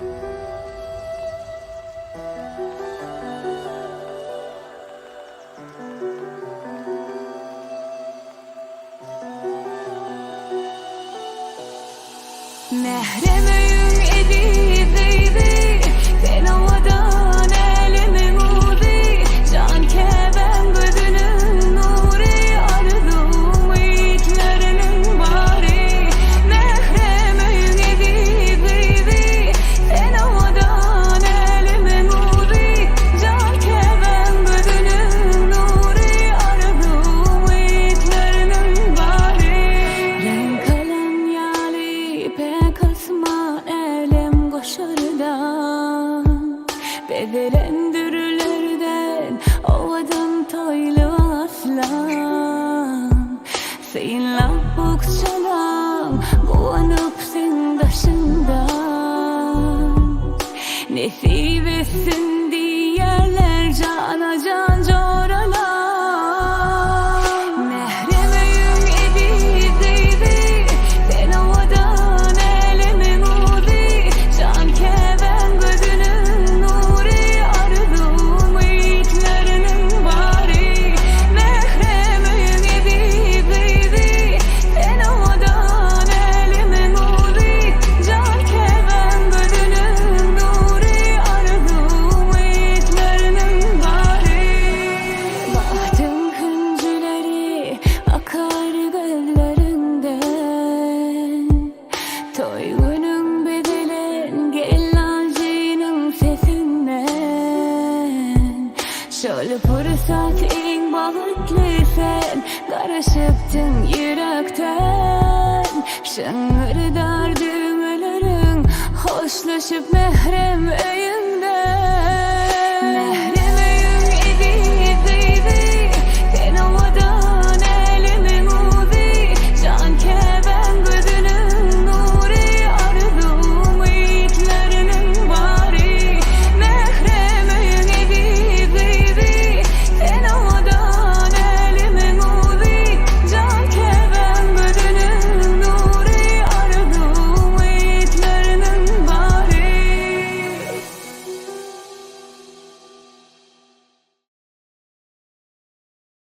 Mehremeyim ediydi sen havadan elimi mudi can keven gözünün nuri arzum itlerinin bari. Mehremeyim ediydi sen havadan elimi mudi can keven gözünün nuri arzum itlerinin bari. Renk kalem yali pek asma elem koşardan bedelendürlerden ovadan toylu aslan. Seninle bukçalan buanıp sen taşından nesip etsin diğerler cana can coralan. Mehremeyim ediydi sen havadan elimi mudi can keven gözünün nuri arzum itlerinin bari. Mehremeyim ediydi sen havadan elimi mudi can keven gözünün nuri arzum itlerinin bari. Bahtım hüncüleri akar gözlerinden toy günün bedelen gellancının sesinden. Şöyle fırsat en bağıtlı sen karışıptın yürekten. Şıngırdar düğmelerin hoşlaşıp mehrem öyün